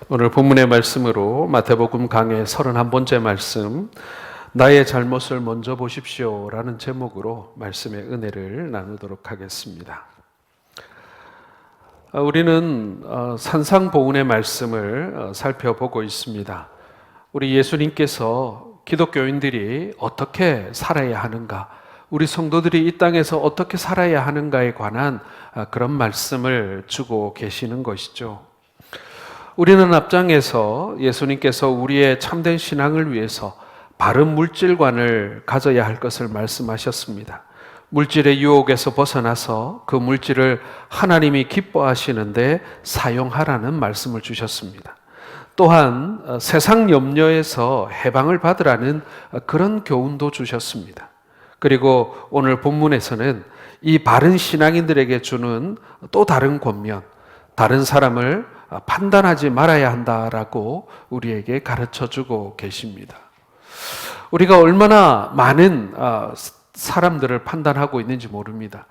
오늘 본문의 말씀으로 마태복음 강의 31번째 말씀, 나의 잘못을 먼저 보십시오 라는 제목으로 말씀의 은혜를 나누도록 하겠습니다. 우리는 산상보훈의 말씀을 살펴보고 있습니다. 우리 예수님께서 기독교인들이 어떻게 살아야 하는가, 우리 성도들이 이 땅에서 어떻게 살아야 하는가에 관한 그런 말씀을 주고 계시는 것이죠. 우리는 앞장에서 예수님께서 우리의 참된 신앙을 위해서 바른 물질관을 가져야 할 것을 말씀하셨습니다. 물질의 유혹에서 벗어나서 그 물질을 하나님이 기뻐하시는데 사용하라는 말씀을 주셨습니다. 또한 세상 염려에서 해방을 받으라는 그런 교훈도 주셨습니다. 그리고 오늘 본문에서는 이 바른 신앙인들에게 주는 또 다른 권면, 다른 사람을 판단하지 말아야 한다라고 우리에게 가르쳐주고 계십니다. 우리가 얼마나 많은 사람들을 판단하고 있는지 모릅니다.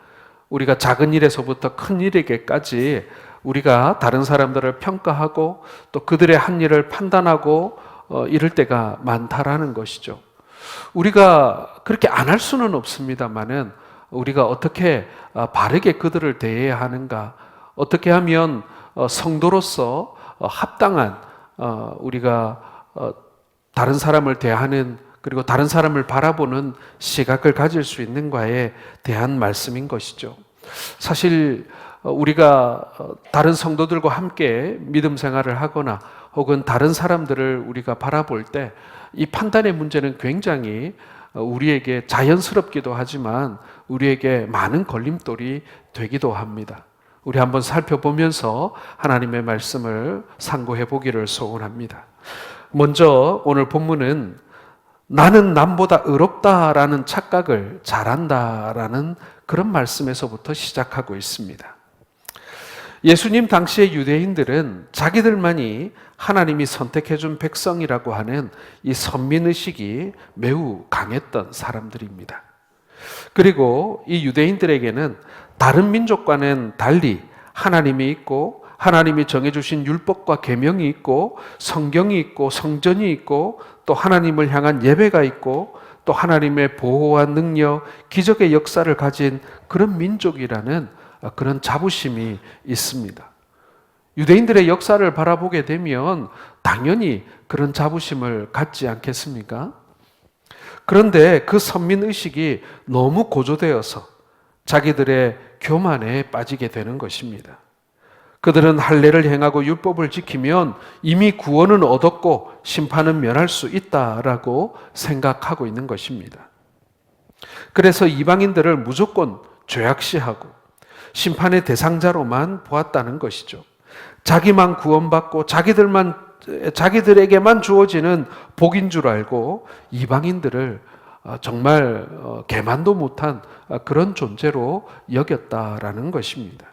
우리가 작은 일에서부터 큰 일에게까지 우리가 다른 사람들을 평가하고 또 그들의 한 일을 판단하고 이럴 때가 많다라는 것이죠. 우리가 그렇게 안 할 수는 없습니다만은 우리가 어떻게 바르게 그들을 대해야 하는가, 어떻게 하면 성도로서 합당한 우리가 다른 사람을 대하는, 그리고 다른 사람을 바라보는 시각을 가질 수 있는가에 대한 말씀인 것이죠. 사실 우리가 다른 성도들과 함께 믿음 생활을 하거나 혹은 다른 사람들을 우리가 바라볼 때 이 판단의 문제는 굉장히 우리에게 자연스럽기도 하지만 우리에게 많은 걸림돌이 되기도 합니다. 우리 한번 살펴보면서 하나님의 말씀을 상고해 보기를 소원합니다. 먼저 오늘 본문은 나는 남보다 의롭다라는 착각을 잘한다라는 그런 말씀에서부터 시작하고 있습니다. 예수님 당시의 유대인들은 자기들만이 하나님이 선택해 준 백성이라고 하는 이 선민의식이 매우 강했던 사람들입니다. 그리고 이 유대인들에게는 다른 민족과는 달리 하나님이 있고 하나님이 정해주신 율법과 계명이 있고 성경이 있고 성전이 있고 또 하나님을 향한 예배가 있고 또 하나님의 보호와 능력, 기적의 역사를 가진 그런 민족이라는 그런 자부심이 있습니다. 유대인들의 역사를 바라보게 되면 당연히 그런 자부심을 갖지 않겠습니까? 그런데 그 선민의식이 너무 고조되어서 자기들의 교만에 빠지게 되는 것입니다. 그들은 할례를 행하고 율법을 지키면 이미 구원은 얻었고 심판은 면할 수 있다라고 생각하고 있는 것입니다. 그래서 이방인들을 무조건 죄악시하고 심판의 대상자로만 보았다는 것이죠. 자기만 구원받고 자기들에게만 주어지는 복인 줄 알고 이방인들을 정말 개만도 못한 그런 존재로 여겼다라는 것입니다.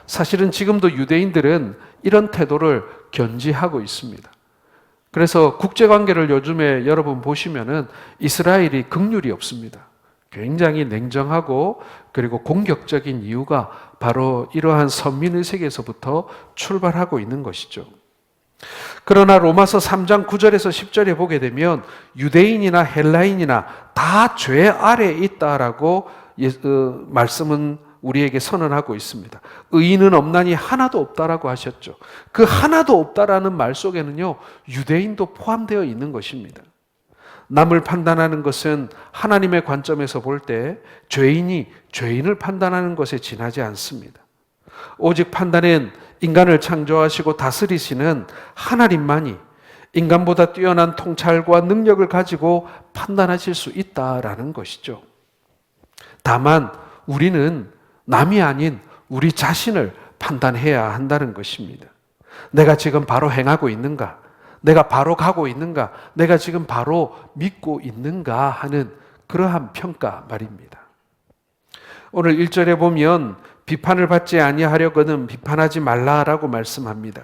사실은 지금도 유대인들은 이런 태도를 견지하고 있습니다. 그래서 국제관계를 요즘에 여러분 보시면은 이스라엘이 긍휼이 없습니다. 굉장히 냉정하고 그리고 공격적인 이유가 바로 이러한 선민의식에서부터 출발하고 있는 것이죠. 그러나 로마서 3장 9절에서 10절에 보게 되면 유대인이나 헬라인이나 다 죄 아래에 있다라고 말씀은 우리에게 선언하고 있습니다. 의인은 없나니 하나도 없다라고 하셨죠. 그 하나도 없다라는 말 속에는요, 유대인도 포함되어 있는 것입니다. 남을 판단하는 것은 하나님의 관점에서 볼 때 죄인이 죄인을 판단하는 것에 지나지 않습니다. 오직 판단은 인간을 창조하시고 다스리시는 하나님만이 인간보다 뛰어난 통찰과 능력을 가지고 판단하실 수 있다라는 것이죠. 다만 우리는 남이 아닌 우리 자신을 판단해야 한다는 것입니다. 내가 지금 바로 행하고 있는가? 내가 바로 가고 있는가? 내가 지금 바로 믿고 있는가 하는 그러한 평가 말입니다. 오늘 1절에 보면 비판을 받지 아니하려거든 비판하지 말라라고 말씀합니다.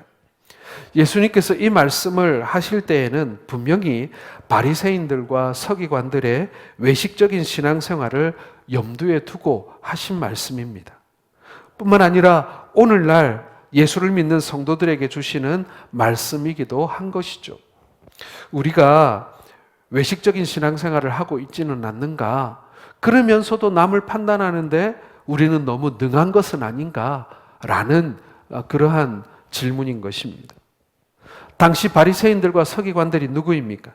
예수님께서 이 말씀을 하실 때에는 분명히 바리새인들과 서기관들의 외식적인 신앙생활을 염두에 두고 하신 말씀입니다. 뿐만 아니라 오늘날 예수를 믿는 성도들에게 주시는 말씀이기도 한 것이죠. 우리가 외식적인 신앙생활을 하고 있지는 않는가? 그러면서도 남을 판단하는데 우리는 너무 능한 것은 아닌가? 라는 그러한 질문인 것입니다. 당시 바리새인들과 서기관들이 누구입니까?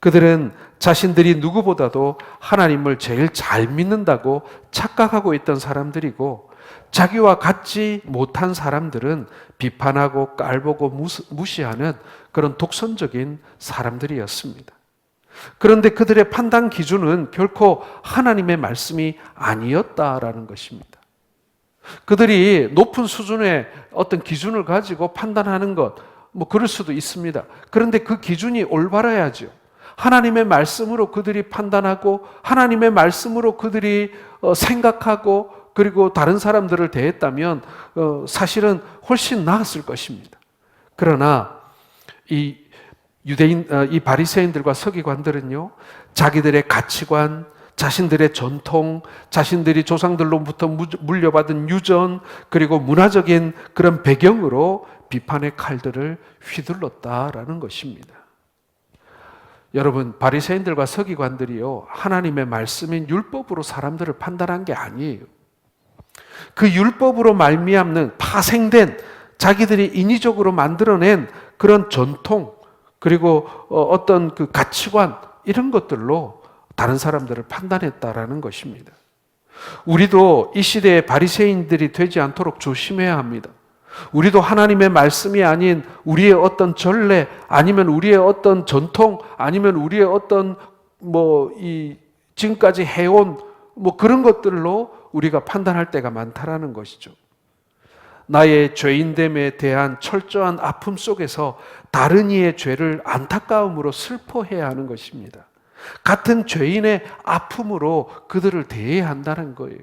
그들은 자신들이 누구보다도 하나님을 제일 잘 믿는다고 착각하고 있던 사람들이고, 자기와 같지 못한 사람들은 비판하고 깔보고 무시하는 그런 독선적인 사람들이었습니다. 그런데 그들의 판단 기준은 결코 하나님의 말씀이 아니었다라는 것입니다. 그들이 높은 수준의 어떤 기준을 가지고 판단하는 것, 그럴 수도 있습니다. 그런데 그 기준이 올바라야죠. 하나님의 말씀으로 그들이 판단하고 하나님의 말씀으로 그들이 생각하고 그리고 다른 사람들을 대했다면 사실은 훨씬 나았을 것입니다. 그러나 이 바리새인들과 서기관들은요, 자기들의 가치관, 자신들의 전통, 자신들이 조상들로부터 물려받은 유전, 그리고 문화적인 그런 배경으로 비판의 칼들을 휘둘렀다라는 것입니다. 여러분, 바리새인들과 서기관들이요, 하나님의 말씀인 율법으로 사람들을 판단한 게 아니에요. 그 율법으로 말미암는 파생된 자기들이 인위적으로 만들어낸 그런 전통, 그리고 어떤 그 가치관, 이런 것들로 다른 사람들을 판단했다라는 것입니다. 우리도 이 시대의 바리새인들이 되지 않도록 조심해야 합니다. 우리도 하나님의 말씀이 아닌 우리의 어떤 전례, 아니면 우리의 어떤 전통, 아니면 우리의 어떤 지금까지 해온 그런 것들로 우리가 판단할 때가 많다라는 것이죠. 나의 죄인됨에 대한 철저한 아픔 속에서 다른 이의 죄를 안타까움으로 슬퍼해야 하는 것입니다. 같은 죄인의 아픔으로 그들을 대해야 한다는 거예요.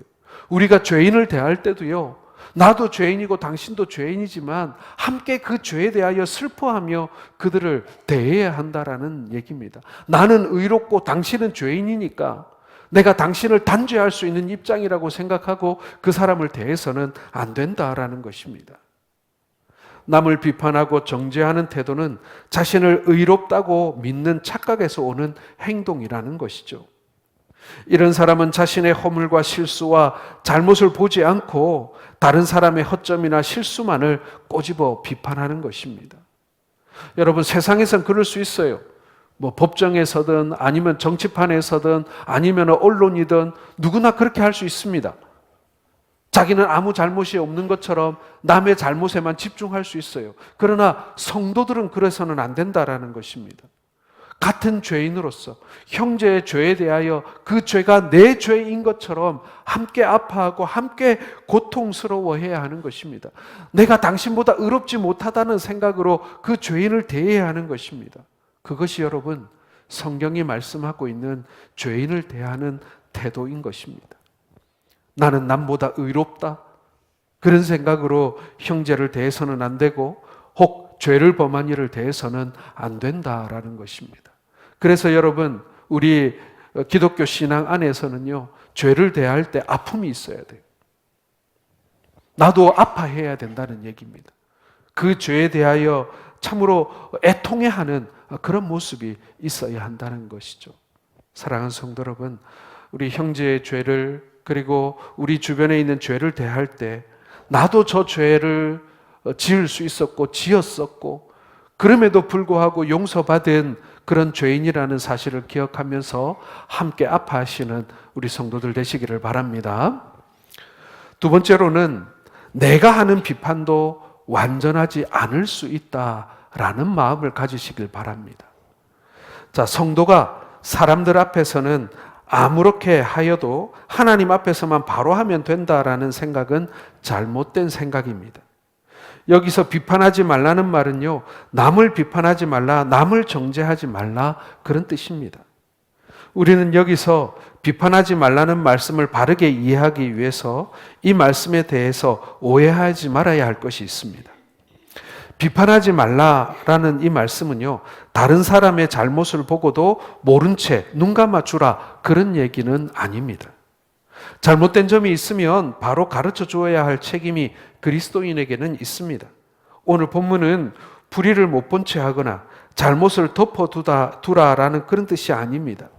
우리가 죄인을 대할 때도요, 나도 죄인이고 당신도 죄인이지만 함께 그 죄에 대하여 슬퍼하며 그들을 대해야 한다라는 얘기입니다. 나는 의롭고 당신은 죄인이니까 내가 당신을 단죄할 수 있는 입장이라고 생각하고 그 사람을 대해서는 안 된다라는 것입니다. 남을 비판하고 정죄하는 태도는 자신을 의롭다고 믿는 착각에서 오는 행동이라는 것이죠. 이런 사람은 자신의 허물과 실수와 잘못을 보지 않고 다른 사람의 허점이나 실수만을 꼬집어 비판하는 것입니다. 여러분, 세상에선 그럴 수 있어요. 법정에서든 아니면 정치판에서든 아니면 언론이든 누구나 그렇게 할 수 있습니다. 자기는 아무 잘못이 없는 것처럼 남의 잘못에만 집중할 수 있어요. 그러나 성도들은 그래서는 안 된다라는 것입니다. 같은 죄인으로서 형제의 죄에 대하여 그 죄가 내 죄인 것처럼 함께 아파하고 함께 고통스러워해야 하는 것입니다. 내가 당신보다 의롭지 못하다는 생각으로 그 죄인을 대해야 하는 것입니다. 그것이 여러분, 성경이 말씀하고 있는 죄인을 대하는 태도인 것입니다. 나는 남보다 의롭다, 그런 생각으로 형제를 대해서는 안 되고 혹 죄를 범한 이를 대해서는 안 된다라는 것입니다. 그래서 여러분, 우리 기독교 신앙 안에서는요, 죄를 대할 때 아픔이 있어야 돼요. 나도 아파해야 된다는 얘기입니다. 그 죄에 대하여 참으로 애통해하는 그런 모습이 있어야 한다는 것이죠. 사랑하는 성도 여러분, 우리 형제의 죄를, 그리고 우리 주변에 있는 죄를 대할 때 나도 저 죄를 지을 수 있었고 지었었고 그럼에도 불구하고 용서받은 그런 죄인이라는 사실을 기억하면서 함께 아파하시는 우리 성도들 되시기를 바랍니다. 두 번째로는 내가 하는 비판도 완전하지 않을 수 있다라는 마음을 가지시길 바랍니다. 자, 성도가 사람들 앞에서는 아무렇게 하여도 하나님 앞에서만 바로 하면 된다라는 생각은 잘못된 생각입니다. 여기서 비판하지 말라는 말은요, 남을 비판하지 말라, 남을 정죄하지 말라, 그런 뜻입니다. 우리는 여기서 비판하지 말라는 말씀을 바르게 이해하기 위해서 이 말씀에 대해서 오해하지 말아야 할 것이 있습니다. 비판하지 말라라는 이 말씀은요, 다른 사람의 잘못을 보고도 모른 채 눈 감아주라, 그런 얘기는 아닙니다. 잘못된 점이 있으면 바로 가르쳐 주어야 할 책임이 그리스도인에게는 있습니다. 오늘 본문은 불의를 못 본 채 하거나 잘못을 덮어두라라는 그런 뜻이 아닙니다.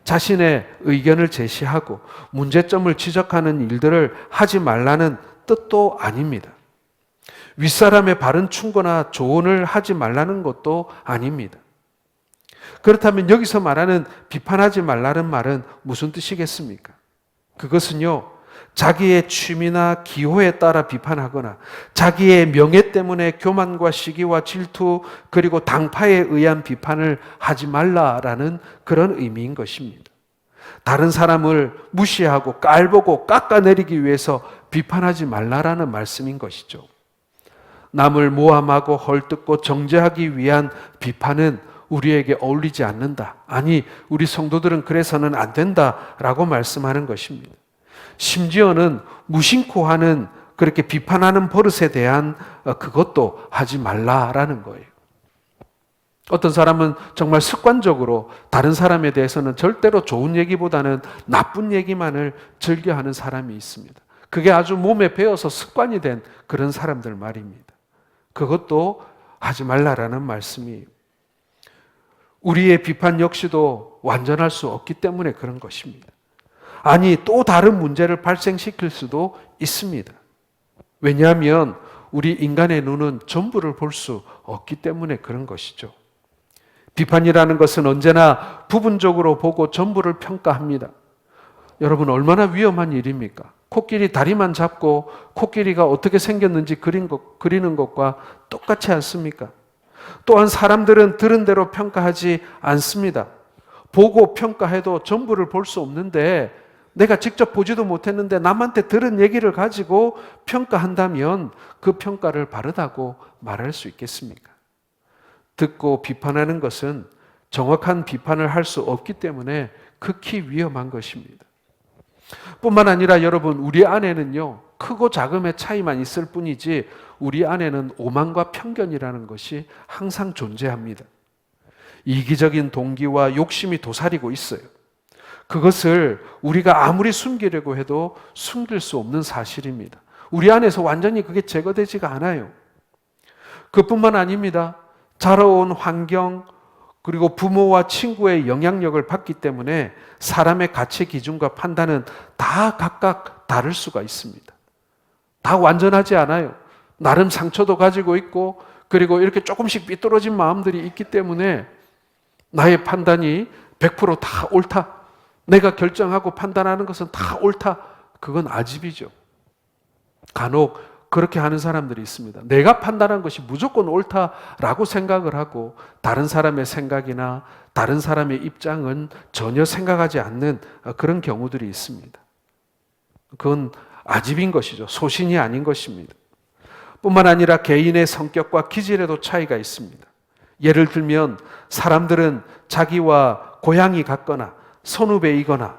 자신의 의견을 제시하고 문제점을 지적하는 일들을 하지 말라는 뜻도 아닙니다. 윗사람의 바른 충고나 조언을 하지 말라는 것도 아닙니다. 그렇다면 여기서 말하는 비판하지 말라는 말은 무슨 뜻이겠습니까? 그것은요, 자기의 취미나 기호에 따라 비판하거나 자기의 명예 때문에 교만과 시기와 질투 그리고 당파에 의한 비판을 하지 말라라는 그런 의미인 것입니다. 다른 사람을 무시하고 깔보고 깎아내리기 위해서 비판하지 말라라는 말씀인 것이죠. 남을 모함하고 헐뜯고 정죄하기 위한 비판은 우리에게 어울리지 않는다. 아니, 우리 성도들은 그래서는 안 된다라고 말씀하는 것입니다. 심지어는 무심코 하는 그렇게 비판하는 버릇에 대한 그것도 하지 말라라는 거예요. 어떤 사람은 정말 습관적으로 다른 사람에 대해서는 절대로 좋은 얘기보다는 나쁜 얘기만을 즐겨하는 사람이 있습니다. 그게 아주 몸에 배어서 습관이 된 그런 사람들 말입니다. 그것도 하지 말라라는 말씀이에요. 우리의 비판 역시도 완전할 수 없기 때문에 그런 것입니다. 아니, 또 다른 문제를 발생시킬 수도 있습니다. 왜냐하면 우리 인간의 눈은 전부를 볼 수 없기 때문에 그런 것이죠. 비판이라는 것은 언제나 부분적으로 보고 전부를 평가합니다. 여러분, 얼마나 위험한 일입니까? 코끼리 다리만 잡고 코끼리가 어떻게 생겼는지 그리는 것과 똑같지 않습니까? 또한 사람들은 들은 대로 평가하지 않습니다. 보고 평가해도 전부를 볼 수 없는데 내가 직접 보지도 못했는데 남한테 들은 얘기를 가지고 평가한다면 그 평가를 바르다고 말할 수 있겠습니까? 듣고 비판하는 것은 정확한 비판을 할 수 없기 때문에 극히 위험한 것입니다. 뿐만 아니라 여러분, 우리 안에는요, 크고 작음의 차이만 있을 뿐이지 우리 안에는 오만과 편견이라는 것이 항상 존재합니다. 이기적인 동기와 욕심이 도사리고 있어요. 그것을 우리가 아무리 숨기려고 해도 숨길 수 없는 사실입니다. 우리 안에서 완전히 그게 제거되지가 않아요. 그뿐만 아닙니다. 자라온 환경 그리고 부모와 친구의 영향력을 받기 때문에 사람의 가치 기준과 판단은 다 각각 다를 수가 있습니다. 다 완전하지 않아요. 나름 상처도 가지고 있고 그리고 이렇게 조금씩 삐뚤어진 마음들이 있기 때문에 나의 판단이 100%다 옳다. 내가 결정하고 판단하는 것은 다 옳다. 그건 아집이죠. 간혹 그렇게 하는 사람들이 있습니다. 내가 판단한 것이 무조건 옳다라고 생각을 하고 다른 사람의 생각이나 다른 사람의 입장은 전혀 생각하지 않는 그런 경우들이 있습니다. 그건 아집인 것이죠. 소신이 아닌 것입니다. 뿐만 아니라 개인의 성격과 기질에도 차이가 있습니다. 예를 들면 사람들은 자기와 고향이 같거나 선후배이거나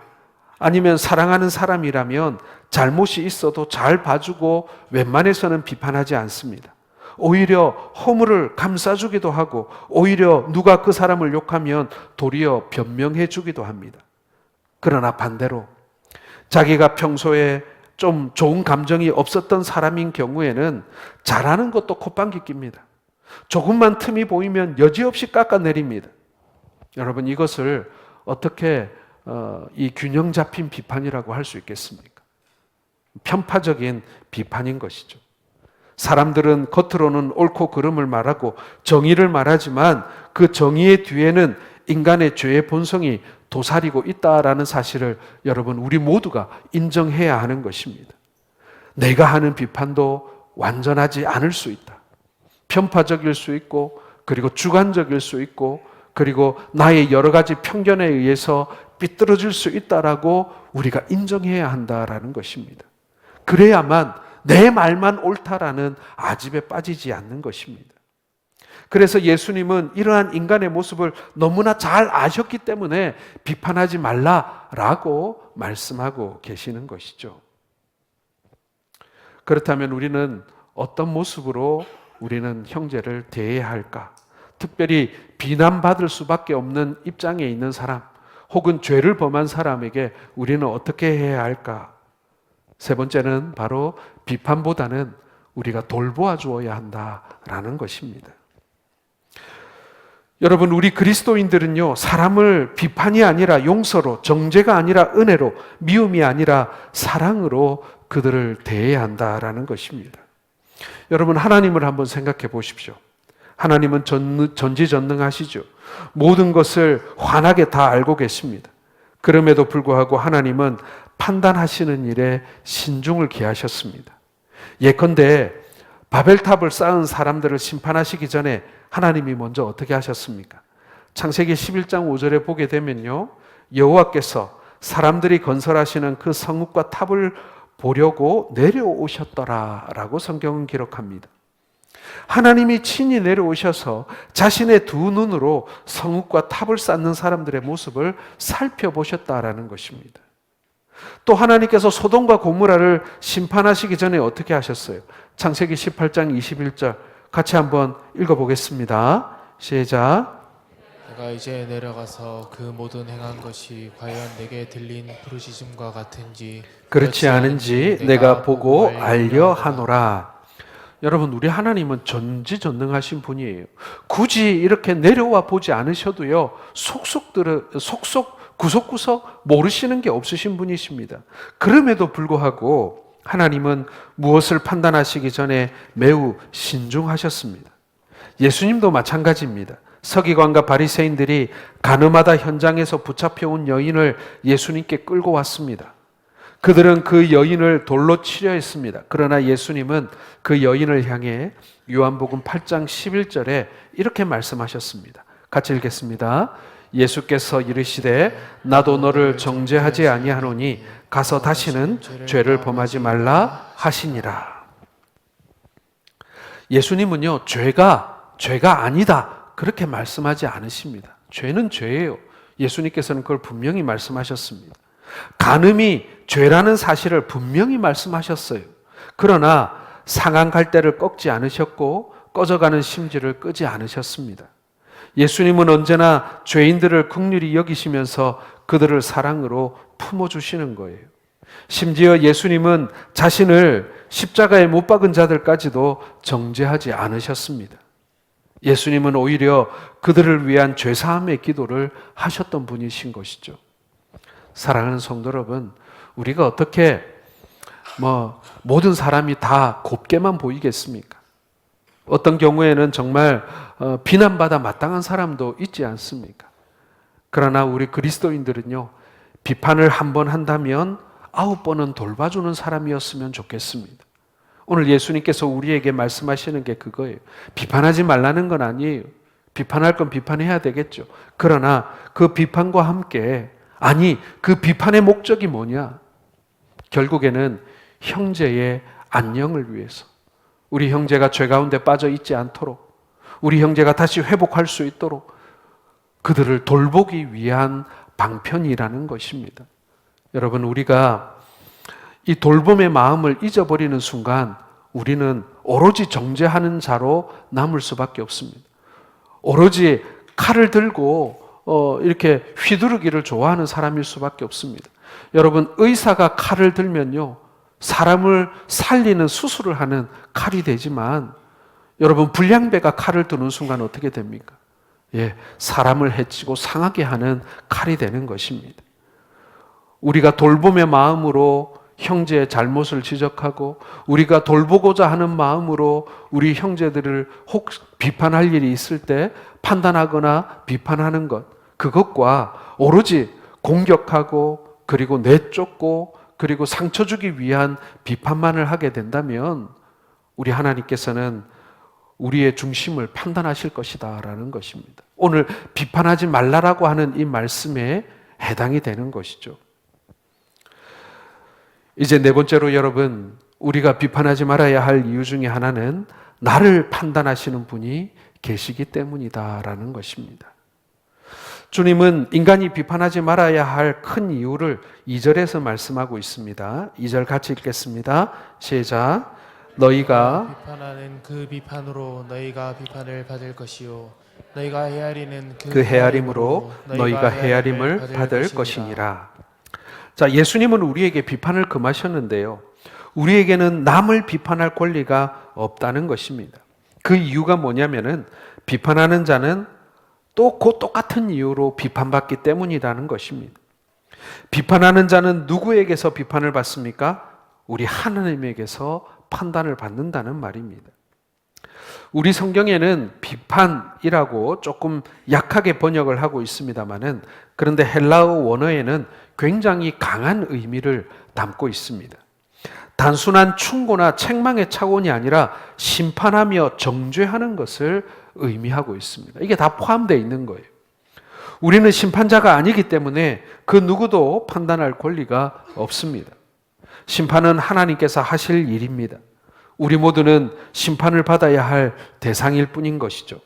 아니면 사랑하는 사람이라면 잘못이 있어도 잘 봐주고 웬만해서는 비판하지 않습니다. 오히려 허물을 감싸주기도 하고 오히려 누가 그 사람을 욕하면 도리어 변명해 주기도 합니다. 그러나 반대로 자기가 평소에 좀 좋은 감정이 없었던 사람인 경우에는 잘하는 것도 콧방귀 낍니다. 조금만 틈이 보이면 여지없이 깎아내립니다. 여러분, 이것을 어떻게 이 균형 잡힌 비판이라고 할 수 있겠습니까? 편파적인 비판인 것이죠. 사람들은 겉으로는 옳고 그름을 말하고 정의를 말하지만 그 정의의 뒤에는 인간의 죄의 본성이 도사리고 있다라는 사실을 여러분, 우리 모두가 인정해야 하는 것입니다. 내가 하는 비판도 완전하지 않을 수 있다. 편파적일 수 있고 그리고 주관적일 수 있고 그리고 나의 여러 가지 편견에 의해서 삐뚤어질 수 있다라고 우리가 인정해야 한다라는 것입니다. 그래야만 내 말만 옳다라는 아집에 빠지지 않는 것입니다. 그래서 예수님은 이러한 인간의 모습을 너무나 잘 아셨기 때문에 비판하지 말라라고 말씀하고 계시는 것이죠. 그렇다면 우리는 어떤 모습으로 우리는 형제를 대해야 할까? 특별히 비난받을 수밖에 없는 입장에 있는 사람 혹은 죄를 범한 사람에게 우리는 어떻게 해야 할까? 세 번째는 바로 비판보다는 우리가 돌보아 주어야 한다라는 것입니다. 여러분, 우리 그리스도인들은요, 사람을 비판이 아니라 용서로, 정죄가 아니라 은혜로, 미움이 아니라 사랑으로 그들을 대해야 한다라는 것입니다. 여러분, 하나님을 한번 생각해 보십시오. 하나님은 전지전능하시죠. 모든 것을 환하게 다 알고 계십니다. 그럼에도 불구하고 하나님은 판단하시는 일에 신중을 기하셨습니다. 예컨대 바벨탑을 쌓은 사람들을 심판하시기 전에 하나님이 먼저 어떻게 하셨습니까? 창세기 11장 5절에 보게 되면요, 여호와께서 사람들이 건설하시는 그 성읍과 탑을 보려고 내려오셨더라라고 성경은 기록합니다. 하나님이 친히 내려오셔서 자신의 두 눈으로 성읍과 탑을 쌓는 사람들의 모습을 살펴보셨다라는 것입니다. 또 하나님께서 소돔과 고모라를 심판하시기 전에 어떻게 하셨어요? 창세기 18장 21절 같이 한번 읽어보겠습니다. 시작. 내가 이제 내려가서 그 모든 행한 것이 과연 내게 들린 부르짖음과 같은지 그렇지 않은지 내가 보고 알려 하노라. 여러분, 우리 하나님은 전지전능하신 분이에요. 굳이 이렇게 내려와 보지 않으셔도요, 속속 구석구석 모르시는 게 없으신 분이십니다. 그럼에도 불구하고 하나님은 무엇을 판단하시기 전에 매우 신중하셨습니다. 예수님도 마찬가지입니다. 서기관과 바리새인들이 가늠하다 현장에서 붙잡혀온 여인을 예수님께 끌고 왔습니다. 그들은 그 여인을 돌로 치려 했습니다. 그러나 예수님은 그 여인을 향해 요한복음 8장 11절에 이렇게 말씀하셨습니다. 같이 읽겠습니다. 예수께서 이르시되 나도 너를 정죄하지 아니하노니 가서 다시는 죄를 범하지 말라 하시니라. 예수님은요, 죄가 아니다 그렇게 말씀하지 않으십니다. 죄는 죄예요. 예수님께서는 그걸 분명히 말씀하셨습니다. 간음이 죄라는 사실을 분명히 말씀하셨어요. 그러나 상한 갈대를 꺾지 않으셨고 꺼져가는 심지를 끄지 않으셨습니다. 예수님은 언제나 죄인들을 긍휼히 여기시면서 그들을 사랑으로 품어주시는 거예요. 심지어 예수님은 자신을 십자가에 못 박은 자들까지도 정죄하지 않으셨습니다. 예수님은 오히려 그들을 위한 죄사함의 기도를 하셨던 분이신 것이죠. 사랑하는 성도 여러분, 우리가 어떻게 모든 사람이 다 곱게만 보이겠습니까? 어떤 경우에는 정말 비난받아 마땅한 사람도 있지 않습니까? 그러나 우리 그리스도인들은요, 비판을 한 번 한다면 9번은 돌봐주는 사람이었으면 좋겠습니다. 오늘 예수님께서 우리에게 말씀하시는 게 그거예요. 비판하지 말라는 건 아니에요. 비판할 건 비판해야 되겠죠. 그러나 그 비판과 함께, 그 비판의 목적이 뭐냐? 결국에는 형제의 안녕을 위해서, 우리 형제가 죄 가운데 빠져 있지 않도록, 우리 형제가 다시 회복할 수 있도록 그들을 돌보기 위한 방편이라는 것입니다. 여러분, 우리가 이 돌봄의 마음을 잊어버리는 순간 우리는 오로지 정죄하는 자로 남을 수밖에 없습니다. 오로지 칼을 들고 이렇게 휘두르기를 좋아하는 사람일 수밖에 없습니다. 여러분, 의사가 칼을 들면요, 사람을 살리는 수술을 하는 칼이 되지만, 여러분, 불량배가 칼을 드는 순간 어떻게 됩니까? 사람을 해치고 상하게 하는 칼이 되는 것입니다. 우리가 돌봄의 마음으로 형제의 잘못을 지적하고, 우리가 돌보고자 하는 마음으로 우리 형제들을 혹 비판할 일이 있을 때 판단하거나 비판하는 것, 그것과 오로지 공격하고 그리고 내쫓고 그리고 상처 주기 위한 비판만을 하게 된다면 우리 하나님께서는 우리의 중심을 판단하실 것이다 라는 것입니다. 오늘 비판하지 말라라고 하는 이 말씀에 해당이 되는 것이죠. 이제 네 번째로 여러분, 우리가 비판하지 말아야 할 이유 중에 하나는 나를 판단하시는 분이 계시기 때문이다라는 것입니다. 주님은 인간이 비판하지 말아야 할 큰 이유를 2절에서 말씀하고 있습니다. 2절 같이 읽겠습니다. 시작. 너희가 비판하는 그 비판으로 너희가 비판을 받을 것이요 너희가 헤아리는 그 헤아림으로 너희가 헤아림을 받을 것이니라. 자, 예수님은 우리에게 비판을 금하셨는데요, 우리에게는 남을 비판할 권리가 없다는 것입니다. 그 이유가 뭐냐면은 비판하는 자는 또 그 똑같은 이유로 비판받기 때문이라는 것입니다. 비판하는 자는 누구에게서 비판을 받습니까? 우리 하나님에게서 판단을 받는다는 말입니다. 우리 성경에는 비판이라고 조금 약하게 번역을 하고 있습니다만은 그런데 헬라어 원어에는 굉장히 강한 의미를 담고 있습니다. 단순한 충고나 책망의 차원이 아니라 심판하며 정죄하는 것을 의미하고 있습니다. 이게 다 포함되어 있는 거예요. 우리는 심판자가 아니기 때문에 그 누구도 판단할 권리가 없습니다. 심판은 하나님께서 하실 일입니다. 우리 모두는 심판을 받아야 할 대상일 뿐인 것이죠.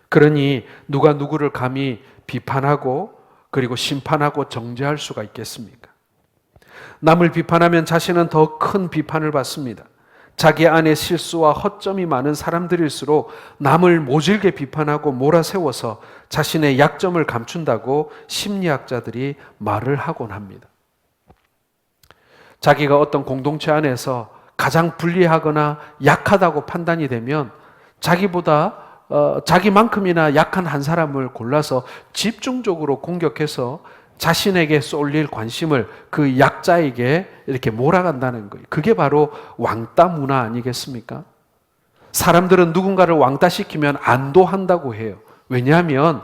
그러니 누가 누구를 감히 비판하고 그리고 심판하고 정죄할 수가 있겠습니까? 남을 비판하면 자신은 더 큰 비판을 받습니다. 자기 안에 실수와 허점이 많은 사람들일수록 남을 모질게 비판하고 몰아세워서 자신의 약점을 감춘다고 심리학자들이 말을 하곤 합니다. 자기가 어떤 공동체 안에서 가장 불리하거나 약하다고 판단이 되면 자기만큼이나 약한 한 사람을 골라서 집중적으로 공격해서 자신에게 쏠릴 관심을 그 약자에게 이렇게 몰아간다는 거예요. 그게 바로 왕따 문화 아니겠습니까? 사람들은 누군가를 왕따시키면 안도한다고 해요. 왜냐하면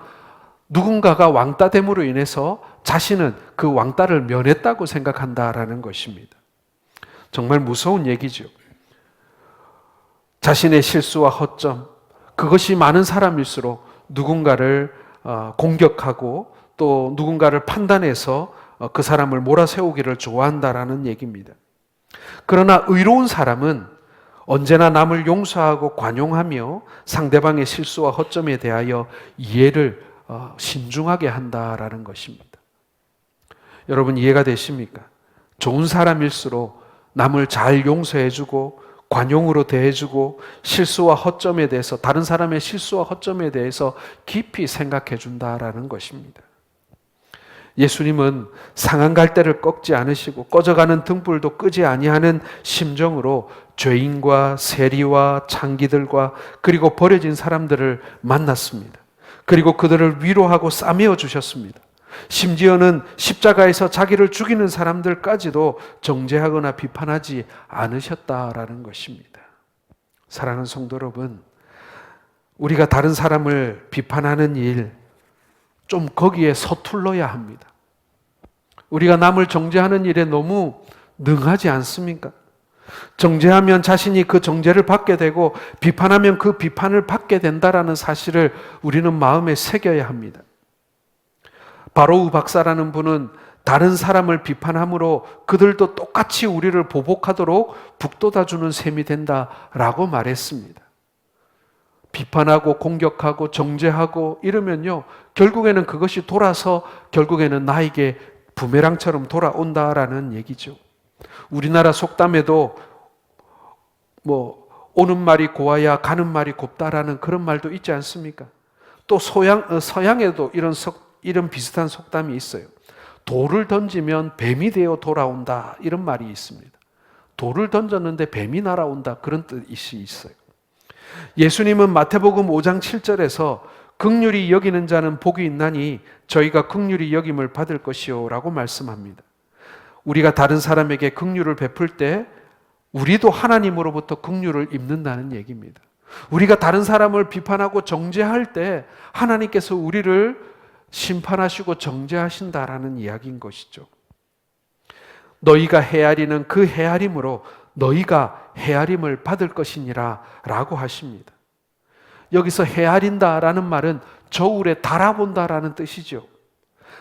누군가가 왕따됨으로 인해서 자신은 그 왕따를 면했다고 생각한다라는 것입니다. 정말 무서운 얘기죠. 자신의 실수와 허점, 그것이 많은 사람일수록 누군가를 공격하고 또 누군가를 판단해서 그 사람을 몰아세우기를 좋아한다라는 얘기입니다. 그러나 의로운 사람은 언제나 남을 용서하고 관용하며 상대방의 실수와 허점에 대하여 이해를 신중하게 한다라는 것입니다. 여러분 이해가 되십니까? 좋은 사람일수록 남을 잘 용서해주고 관용으로 대해주고 실수와 허점에 대해서 다른 사람의 실수와 허점에 대해서 깊이 생각해 준다라는 것입니다. 예수님은 상한 갈대를 꺾지 않으시고 꺼져가는 등불도 끄지 아니하는 심정으로 죄인과 세리와 창기들과 그리고 버려진 사람들을 만났습니다. 그리고 그들을 위로하고 싸매어 주셨습니다. 심지어는 십자가에서 자기를 죽이는 사람들까지도 정죄하거나 비판하지 않으셨다라는 것입니다. 사랑하는 성도 여러분, 우리가 다른 사람을 비판하는 일, 좀 거기에 서툴러야 합니다. 우리가 남을 정죄하는 일에 너무 능하지 않습니까? 정죄하면 자신이 그 정죄를 받게 되고 비판하면 그 비판을 받게 된다라는 사실을 우리는 마음에 새겨야 합니다. 바로우 박사라는 분은 다른 사람을 비판함으로 그들도 똑같이 우리를 보복하도록 북돋아주는 셈이 된다라고 말했습니다. 비판하고 공격하고 정죄하고 이러면요, 결국에는 그것이 돌아서 결국에는 나에게 부메랑처럼 돌아온다라는 얘기죠. 우리나라 속담에도 오는 말이 고와야 가는 말이 곱다라는 그런 말도 있지 않습니까? 또 서양에도 이런 비슷한 속담이 있어요. 돌을 던지면 뱀이 되어 돌아온다, 이런 말이 있습니다. 돌을 던졌는데 뱀이 날아온다, 그런 뜻이 있어요. 예수님은 마태복음 5장 7절에서 긍휼히 여기는 자는 복이 있나니 저희가 긍휼히 여김을 받을 것이요 라고 말씀합니다. 우리가 다른 사람에게 긍휼을 베풀 때 우리도 하나님으로부터 긍휼을 입는다는 얘기입니다. 우리가 다른 사람을 비판하고 정죄할 때 하나님께서 우리를 심판하시고 정죄하신다라는 이야기인 것이죠. 너희가 헤아리는 그 헤아림으로 너희가 헤아림을 받을 것이니라 라고 하십니다. 여기서 헤아린다라는 말은 저울에 달아본다라는 뜻이죠.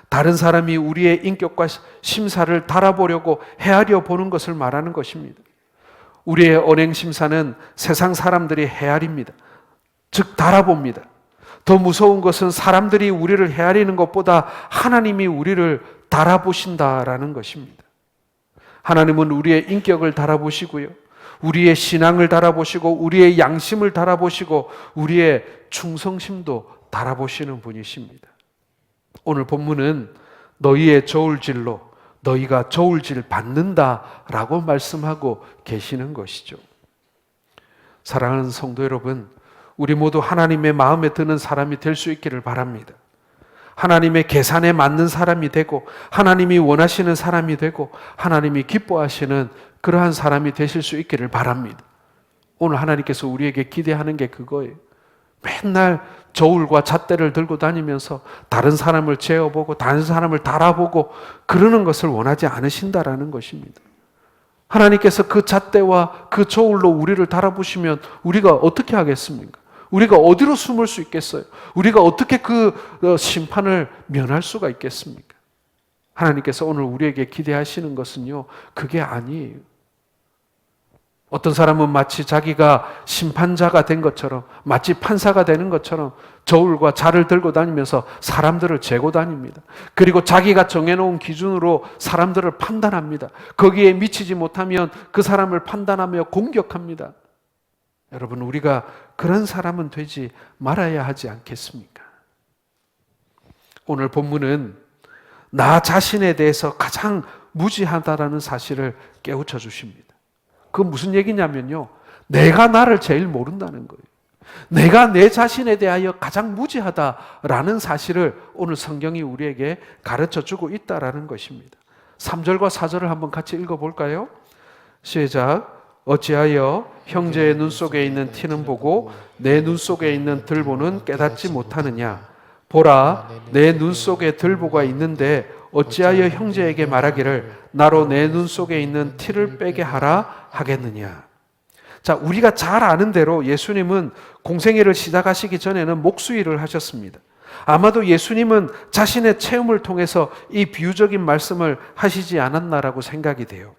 다른 사람이 우리의 인격과 심사를 달아보려고 헤아려 보는 것을 말하는 것입니다. 우리의 언행 심사는 세상 사람들이 헤아립니다. 즉 달아봅니다. 더 무서운 것은 사람들이 우리를 헤아리는 것보다 하나님이 우리를 달아보신다라는 것입니다. 하나님은 우리의 인격을 달아보시고요, 우리의 신앙을 달아보시고 우리의 양심을 달아보시고 우리의 충성심도 달아보시는 분이십니다. 오늘 본문은 너희의 저울질로 너희가 저울질 받는다라고 말씀하고 계시는 것이죠. 사랑하는 성도 여러분, 우리 모두 하나님의 마음에 드는 사람이 될 수 있기를 바랍니다. 하나님의 계산에 맞는 사람이 되고 하나님이 원하시는 사람이 되고 하나님이 기뻐하시는 그러한 사람이 되실 수 있기를 바랍니다. 오늘 하나님께서 우리에게 기대하는 게 그거예요. 맨날 저울과 잣대를 들고 다니면서 다른 사람을 재어보고 다른 사람을 달아보고 그러는 것을 원하지 않으신다라는 것입니다. 하나님께서 그 잣대와 그 저울로 우리를 달아보시면 우리가 어떻게 하겠습니까? 우리가 어디로 숨을 수 있겠어요? 우리가 어떻게 그 심판을 면할 수가 있겠습니까? 하나님께서 오늘 우리에게 기대하시는 것은요, 그게 아니에요. 어떤 사람은 마치 자기가 심판자가 된 것처럼, 마치 판사가 되는 것처럼 저울과 잣을 들고 다니면서 사람들을 재고 다닙니다. 그리고 자기가 정해놓은 기준으로 사람들을 판단합니다. 거기에 미치지 못하면 그 사람을 판단하며 공격합니다. 여러분, 우리가 그런 사람은 되지 말아야 하지 않겠습니까? 오늘 본문은 나 자신에 대해서 가장 무지하다라는 사실을 깨우쳐 주십니다. 그건 무슨 얘기냐면요, 내가 나를 제일 모른다는 거예요. 내가 내 자신에 대하여 가장 무지하다라는 사실을 오늘 성경이 우리에게 가르쳐주고 있다라는 것입니다. 3절과 4절을 한번 같이 읽어볼까요? 시작. 어찌하여 형제의 눈 속에 있는 티는 보고 내 눈 속에 있는 들보는 깨닫지 못하느냐? 보라, 내 눈 속에 들보가 있는데 어찌하여 형제에게 말하기를 나로 내 눈 속에 있는 티를 빼게 하라 하겠느냐? 자, 우리가 잘 아는 대로 예수님은 공생애를 시작하시기 전에는 목수일을 하셨습니다. 아마도 예수님은 자신의 체험을 통해서 이 비유적인 말씀을 하시지 않았나라고 생각이 돼요.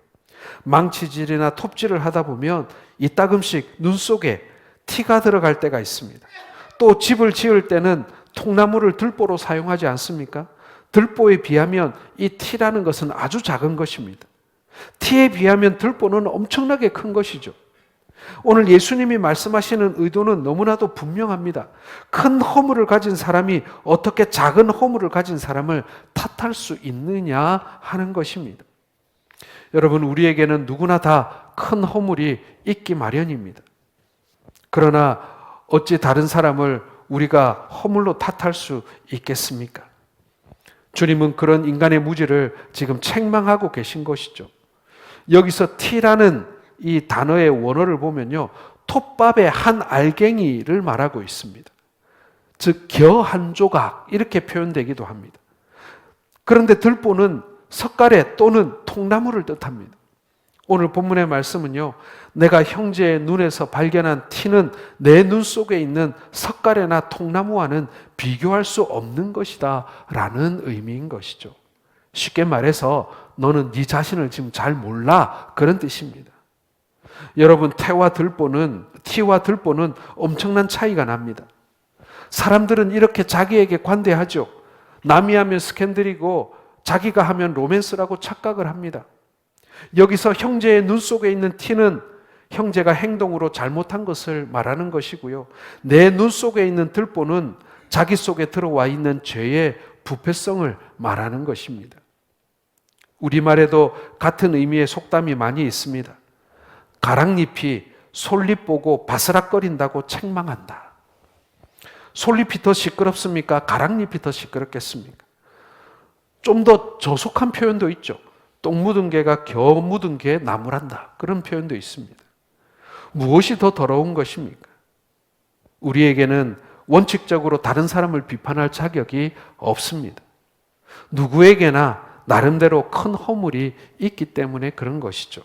망치질이나 톱질을 하다 보면 이따금씩 눈 속에 티가 들어갈 때가 있습니다. 또 집을 지을 때는 통나무를 들보로 사용하지 않습니까? 들보에 비하면 이 티라는 것은 아주 작은 것입니다. 티에 비하면 들보는 엄청나게 큰 것이죠. 오늘 예수님이 말씀하시는 의도는 너무나도 분명합니다. 큰 허물을 가진 사람이 어떻게 작은 허물을 가진 사람을 탓할 수 있느냐 하는 것입니다. 여러분, 우리에게는 누구나 다 큰 허물이 있기 마련입니다. 그러나 어찌 다른 사람을 우리가 허물로 탓할 수 있겠습니까? 주님은 그런 인간의 무지를 지금 책망하고 계신 것이죠. 여기서 티라는 이 단어의 원어를 보면요, 톱밥의 한 알갱이를 말하고 있습니다. 즉, 겨 한 조각 이렇게 표현되기도 합니다. 그런데 들보는 석가래 또는 통나무를 뜻합니다. 오늘 본문의 말씀은요, 내가 형제의 눈에서 발견한 티는 내 눈 속에 있는 석가래나 통나무와는 비교할 수 없는 것이다 라는 의미인 것이죠. 쉽게 말해서 너는 네 자신을 지금 잘 몰라, 그런 뜻입니다. 여러분, 티와 들보는 엄청난 차이가 납니다. 사람들은 이렇게 자기에게 관대하죠. 남이 하면 스캔들이고 자기가 하면 로맨스라고 착각을 합니다. 여기서 형제의 눈 속에 있는 티는 형제가 행동으로 잘못한 것을 말하는 것이고요. 내 눈 속에 있는 들보는 자기 속에 들어와 있는 죄의 부패성을 말하는 것입니다. 우리말에도 같은 의미의 속담이 많이 있습니다. 가랑잎이 솔잎 보고 바스락거린다고 책망한다. 솔잎이 더 시끄럽습니까? 가랑잎이 더 시끄럽겠습니까? 좀 더 저속한 표현도 있죠. 똥 묻은 개가 겨 묻은 개에 나무란다, 그런 표현도 있습니다. 무엇이 더 더러운 것입니까? 우리에게는 원칙적으로 다른 사람을 비판할 자격이 없습니다. 누구에게나 나름대로 큰 허물이 있기 때문에 그런 것이죠.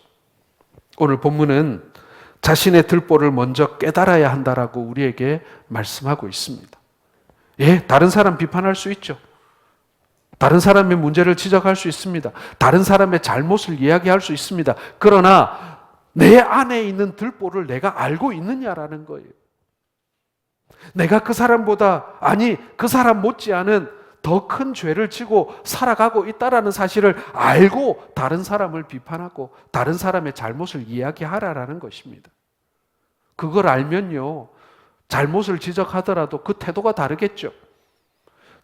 오늘 본문은 자신의 들보를 먼저 깨달아야 한다라고 우리에게 말씀하고 있습니다. 예, 다른 사람 비판할 수 있죠. 다른 사람의 문제를 지적할 수 있습니다. 다른 사람의 잘못을 이야기할 수 있습니다. 그러나 내 안에 있는 들보를 내가 알고 있느냐라는 거예요. 내가 그 사람보다, 아니 그 사람 못지않은 더 큰 죄를 지고 살아가고 있다라는 사실을 알고 다른 사람을 비판하고 다른 사람의 잘못을 이야기하라라는 것입니다. 그걸 알면요, 잘못을 지적하더라도 그 태도가 다르겠죠.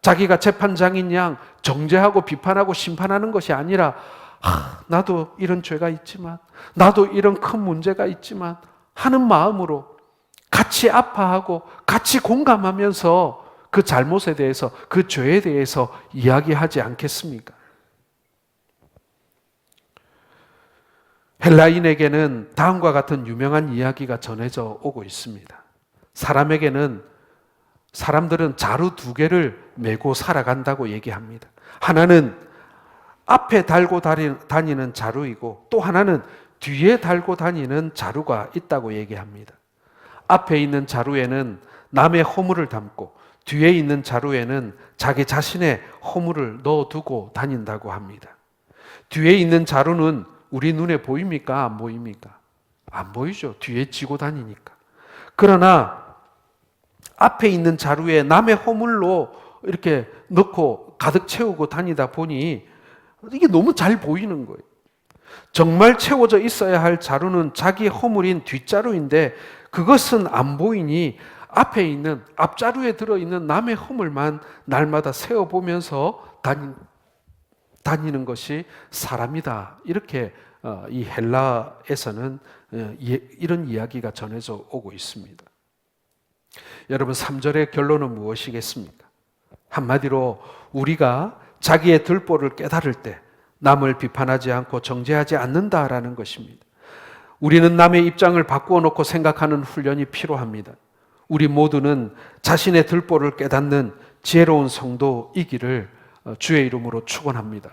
자기가 재판장인 양 정죄하고 비판하고 심판하는 것이 아니라 나도 이런 죄가 있지만, 나도 이런 큰 문제가 있지만 하는 마음으로 같이 아파하고 같이 공감하면서 그 잘못에 대해서, 그 죄에 대해서 이야기하지 않겠습니까? 헬라인에게는 다음과 같은 유명한 이야기가 전해져 오고 있습니다. 사람들은 자루 2개를 메고 살아간다고 얘기합니다. 하나는 앞에 달고 다니는 자루이고 또 하나는 뒤에 달고 다니는 자루가 있다고 얘기합니다. 앞에 있는 자루에는 남의 허물을 담고 뒤에 있는 자루에는 자기 자신의 허물을 넣어두고 다닌다고 합니다. 뒤에 있는 자루는 우리 눈에 보입니까? 안 보입니까? 안 보이죠. 뒤에 지고 다니니까. 그러나 앞에 있는 자루에 남의 허물로 이렇게 넣고 가득 채우고 다니다 보니 이게 너무 잘 보이는 거예요. 정말 채워져 있어야 할 자루는 자기 허물인 뒷자루인데 그것은 안 보이니 앞에 있는 앞자루에 들어있는 남의 허물만 날마다 세어보면서 다니는 것이 사람이다. 이렇게 이 헬라에서는 이런 이야기가 전해져 오고 있습니다. 여러분 3절의 결론은 무엇이겠습니까? 한마디로 우리가 자기의 들보를 깨달을 때 남을 비판하지 않고 정죄하지 않는다라는 것입니다. 우리는 남의 입장을 바꾸어 놓고 생각하는 훈련이 필요합니다. 우리 모두는 자신의 들보를 깨닫는 지혜로운 성도이기를 주의 이름으로 축원합니다.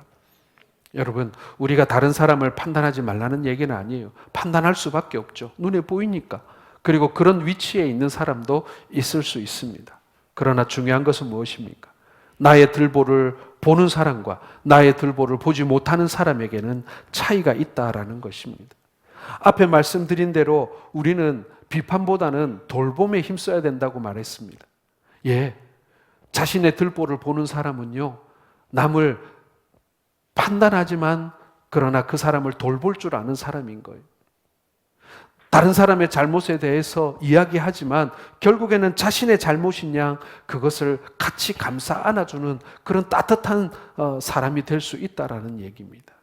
여러분, 우리가 다른 사람을 판단하지 말라는 얘기는 아니에요. 판단할 수밖에 없죠. 눈에 보이니까. 그리고 그런 위치에 있는 사람도 있을 수 있습니다. 그러나 중요한 것은 무엇입니까? 나의 들보를 보는 사람과 나의 들보를 보지 못하는 사람에게는 차이가 있다라는 것입니다. 앞에 말씀드린 대로 우리는 비판보다는 돌봄에 힘써야 된다고 말했습니다. 자신의 들보를 보는 사람은요, 남을 판단하지만 그러나 그 사람을 돌볼 줄 아는 사람인 거예요. 다른 사람의 잘못에 대해서 이야기하지만 결국에는 자신의 잘못인 양 그것을 같이 감싸 안아주는 그런 따뜻한 사람이 될 수 있다라는 얘기입니다.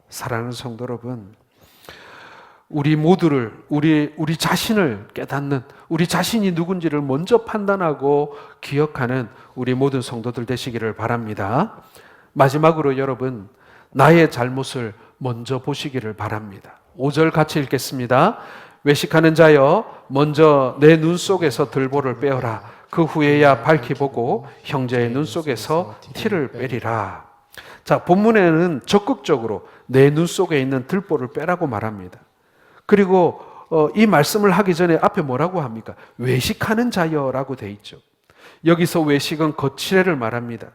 사랑하는 성도 여러분, 우리 모두를 우리 자신을 깨닫는, 우리 자신이 누군지를 먼저 판단하고 기억하는 우리 모든 성도들 되시기를 바랍니다. 마지막으로 여러분, 나의 잘못을 먼저 보시기를 바랍니다. 5절 같이 읽겠습니다. 외식하는 자여, 먼저 내 눈 속에서 들보를 빼어라. 그 후에야 밝히 보고 형제의 눈 속에서 티를 빼리라. 자, 본문에는 적극적으로 내 눈 속에 있는 들보를 빼라고 말합니다. 그리고 이 말씀을 하기 전에 앞에 뭐라고 합니까? 외식하는 자여라고 돼 있죠. 여기서 외식은 거칠애를 말합니다.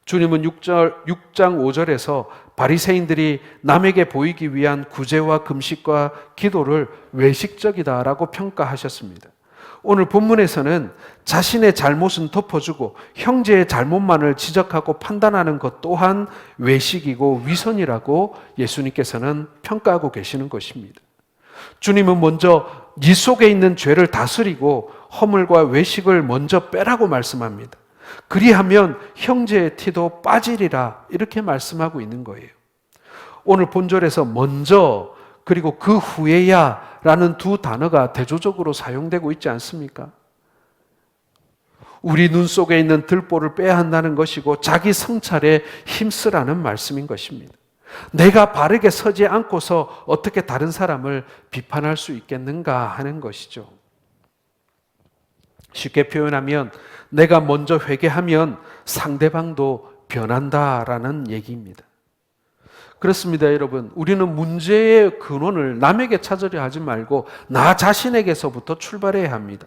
주님은 6장 5절에서 바리새인들이 남에게 보이기 위한 구제와 금식과 기도를 외식적이다라고 평가하셨습니다. 오늘 본문에서는 자신의 잘못은 덮어주고 형제의 잘못만을 지적하고 판단하는 것 또한 외식이고 위선이라고 예수님께서는 평가하고 계시는 것입니다. 주님은 먼저 네 속에 있는 죄를 다스리고 허물과 외식을 먼저 빼라고 말씀합니다. 그리하면 형제의 티도 빠지리라 이렇게 말씀하고 있는 거예요. 오늘 본절에서 먼저 그리고 그 후에야 라는 두 단어가 대조적으로 사용되고 있지 않습니까? 우리 눈 속에 있는 들보를 빼야 한다는 것이고 자기 성찰에 힘쓰라는 말씀인 것입니다. 내가 바르게 서지 않고서 어떻게 다른 사람을 비판할 수 있겠는가 하는 것이죠. 쉽게 표현하면 내가 먼저 회개하면 상대방도 변한다라는 얘기입니다. 그렇습니다, 여러분. 우리는 문제의 근원을 남에게 찾으려 하지 말고 나 자신에게서부터 출발해야 합니다.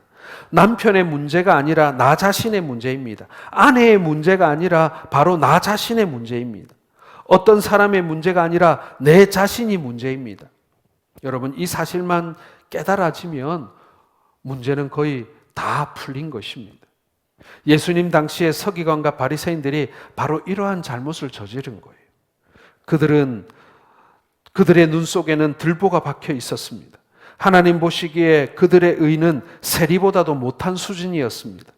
남편의 문제가 아니라 나 자신의 문제입니다. 아내의 문제가 아니라 바로 나 자신의 문제입니다. 어떤 사람의 문제가 아니라 내 자신이 문제입니다. 여러분, 이 사실만 깨달아지면 문제는 거의 다 풀린 것입니다. 예수님 당시에 서기관과 바리새인들이 바로 이러한 잘못을 저지른 거예요. 그들의 눈 속에는 들보가 박혀 있었습니다. 하나님 보시기에 그들의 의는 세리보다도 못한 수준이었습니다.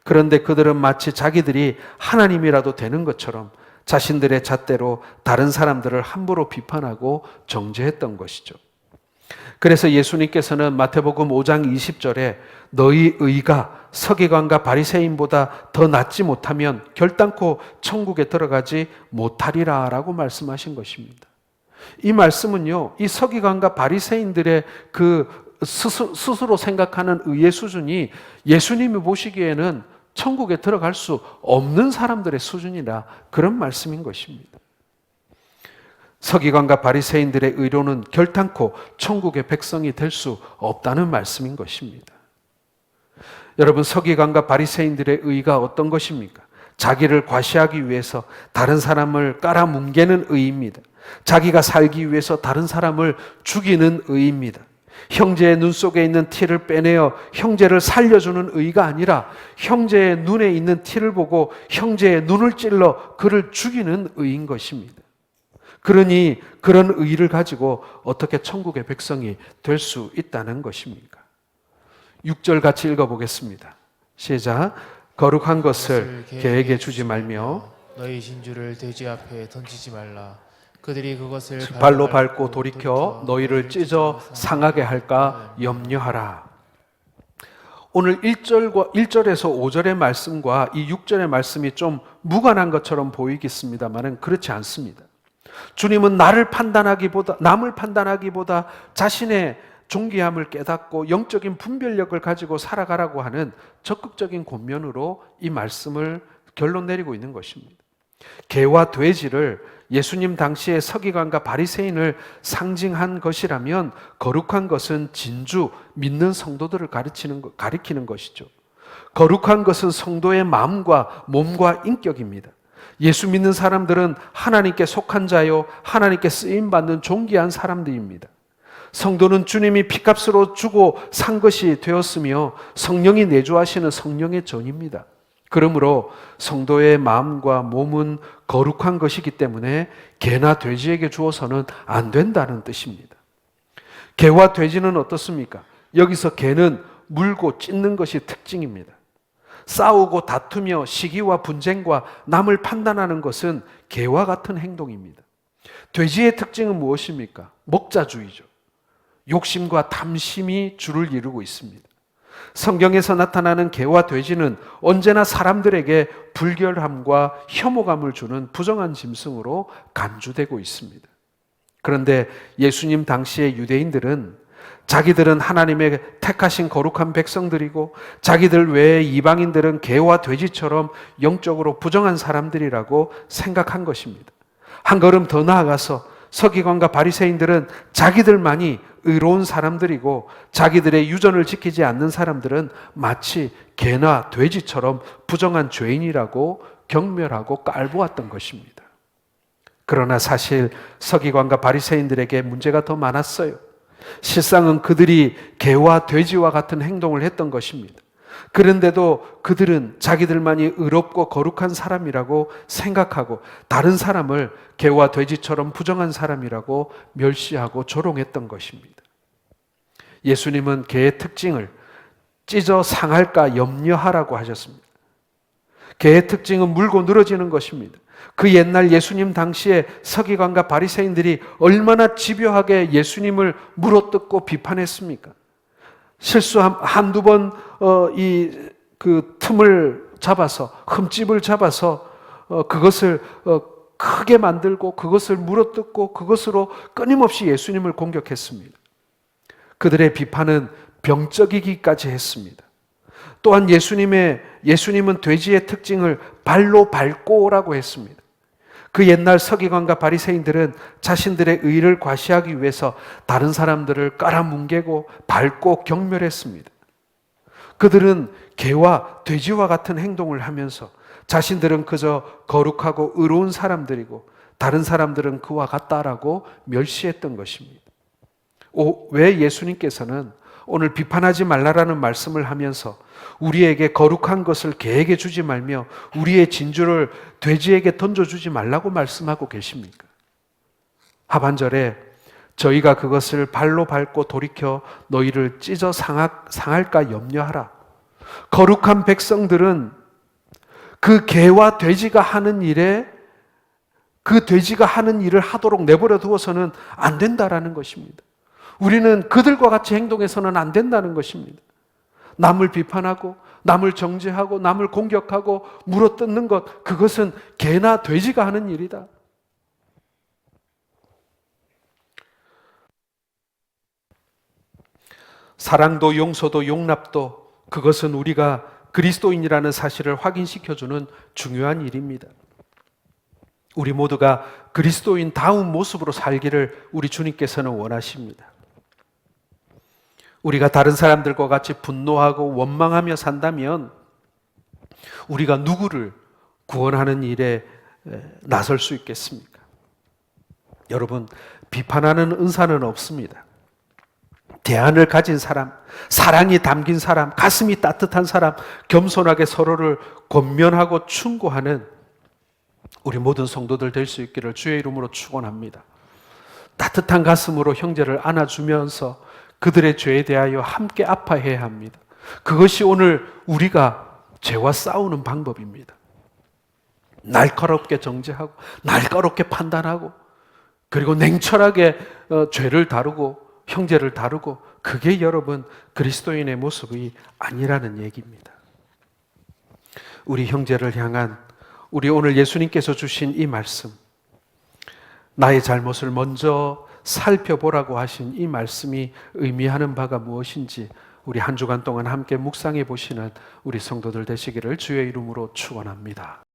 그런데 그들은 마치 자기들이 하나님이라도 되는 것처럼 자신들의 잣대로 다른 사람들을 함부로 비판하고 정죄했던 것이죠. 그래서 예수님께서는 마태복음 5장 20절에 너희 의가 서기관과 바리새인보다 더 낫지 못하면 결단코 천국에 들어가지 못하리라 라고 말씀하신 것입니다. 이 말씀은요, 이 서기관과 바리새인들의 그 스스로 생각하는 의의 수준이 예수님이 보시기에는 천국에 들어갈 수 없는 사람들의 수준이라 그런 말씀인 것입니다. 서기관과 바리새인들의 의로는 결단코 천국의 백성이 될 수 없다는 말씀인 것입니다. 여러분, 서기관과 바리새인들의 의가 어떤 것입니까? 자기를 과시하기 위해서 다른 사람을 깔아뭉개는 의입니다. 자기가 살기 위해서 다른 사람을 죽이는 의입니다. 형제의 눈 속에 있는 티를 빼내어 형제를 살려주는 의가 아니라 형제의 눈에 있는 티를 보고 형제의 눈을 찔러 그를 죽이는 의인 것입니다. 그러니 그런 의를 가지고 어떻게 천국의 백성이 될 수 있다는 것입니까? 6절 같이 읽어보겠습니다. 시작. 거룩한 것을 개에게 주지 말며 너희 진주를 돼지 앞에 던지지 말라. 그들이 그것을 발로 밟고 돌이켜 너희를 찢어 상하게 할까 염려하라. 오늘 1절에서 5절의 말씀과 이 6절의 말씀이 좀 무관한 것처럼 보이겠습니다만 그렇지 않습니다. 주님은 남을 판단하기보다 자신의 존귀함을 깨닫고 영적인 분별력을 가지고 살아가라고 하는 적극적인 권면으로 이 말씀을 결론 내리고 있는 것입니다. 개와 돼지를 예수님 당시의 서기관과 바리새인을 상징한 것이라면 거룩한 것은 진주, 믿는 성도들을 가리키는 것이죠. 거룩한 것은 성도의 마음과 몸과 인격입니다. 예수 믿는 사람들은 하나님께 속한 자요, 하나님께 쓰임받는 존귀한 사람들입니다. 성도는 주님이 피값으로 주고 산 것이 되었으며 성령이 내주하시는 성령의 전입니다. 그러므로 성도의 마음과 몸은 거룩한 것이기 때문에 개나 돼지에게 주어서는 안 된다는 뜻입니다. 개와 돼지는 어떻습니까? 여기서 개는 물고 찢는 것이 특징입니다. 싸우고 다투며 시기와 분쟁과 남을 판단하는 것은 개와 같은 행동입니다. 돼지의 특징은 무엇입니까? 먹자주의죠. 욕심과 탐심이 주를 이루고 있습니다. 성경에서 나타나는 개와 돼지는 언제나 사람들에게 불결함과 혐오감을 주는 부정한 짐승으로 간주되고 있습니다. 그런데 예수님 당시의 유대인들은 자기들은 하나님의 택하신 거룩한 백성들이고 자기들 외의 이방인들은 개와 돼지처럼 영적으로 부정한 사람들이라고 생각한 것입니다. 한 걸음 더 나아가서 서기관과 바리새인들은 자기들만이 의로운 사람들이고 자기들의 유전을 지키지 않는 사람들은 마치 개나 돼지처럼 부정한 죄인이라고 경멸하고 깔보았던 것입니다. 그러나 사실 서기관과 바리새인들에게 문제가 더 많았어요. 실상은 그들이 개와 돼지와 같은 행동을 했던 것입니다. 그런데도 그들은 자기들만이 의롭고 거룩한 사람이라고 생각하고 다른 사람을 개와 돼지처럼 부정한 사람이라고 멸시하고 조롱했던 것입니다. 예수님은 개의 특징을 찢어 상할까 염려하라고 하셨습니다. 개의 특징은 물고 늘어지는 것입니다. 그 옛날 예수님 당시에 서기관과 바리새인들이 얼마나 집요하게 예수님을 물어뜯고 비판했습니까? 실수 한두 번 그 틈을 잡아서 흠집을 잡아서 그것을 크게 만들고 그것을 물어뜯고 그것으로 끊임없이 예수님을 공격했습니다. 그들의 비판은 병적이기까지 했습니다. 또한 예수님은 돼지의 특징을 발로 밟고라고 했습니다. 그 옛날 서기관과 바리새인들은 자신들의 의를 과시하기 위해서 다른 사람들을 깔아뭉개고 밟고 경멸했습니다. 그들은 개와 돼지와 같은 행동을 하면서 자신들은 그저 거룩하고 의로운 사람들이고 다른 사람들은 그와 같다라고 멸시했던 것입니다. 왜 예수님께서는 오늘 비판하지 말라라는 말씀을 하면서 우리에게 거룩한 것을 개에게 주지 말며 우리의 진주를 돼지에게 던져주지 말라고 말씀하고 계십니까? 하반절에 저희가 그것을 발로 밟고 돌이켜 너희를 찢어 상할까 염려하라. 거룩한 백성들은 그 개와 돼지가 하는 일에 그 돼지가 하는 일을 하도록 내버려 두어서는 안 된다라는 것입니다. 우리는 그들과 같이 행동해서는 안 된다는 것입니다. 남을 비판하고 남을 정죄하고 남을 공격하고 물어뜯는 것, 그것은 개나 돼지가 하는 일이다. 사랑도 용서도 용납도, 그것은 우리가 그리스도인이라는 사실을 확인시켜주는 중요한 일입니다. 우리 모두가 그리스도인다운 모습으로 살기를 우리 주님께서는 원하십니다. 우리가 다른 사람들과 같이 분노하고 원망하며 산다면 우리가 누구를 구원하는 일에 나설 수 있겠습니까? 여러분, 비판하는 은사는 없습니다. 대안을 가진 사람, 사랑이 담긴 사람, 가슴이 따뜻한 사람, 겸손하게 서로를 권면하고 충고하는 우리 모든 성도들 될 수 있기를 주의 이름으로 축원합니다. 따뜻한 가슴으로 형제를 안아주면서 그들의 죄에 대하여 함께 아파해야 합니다. 그것이 오늘 우리가 죄와 싸우는 방법입니다. 날카롭게 정죄하고 날카롭게 판단하고 그리고 냉철하게 죄를 다루고 형제를 다루고, 그게 여러분 그리스도인의 모습이 아니라는 얘기입니다. 우리 형제를 향한 우리 오늘 예수님께서 주신 이 말씀, 나의 잘못을 먼저 살펴보라고 하신 이 말씀이 의미하는 바가 무엇인지 우리 한 주간 동안 함께 묵상해 보시는 우리 성도들 되시기를 주의 이름으로 축원합니다.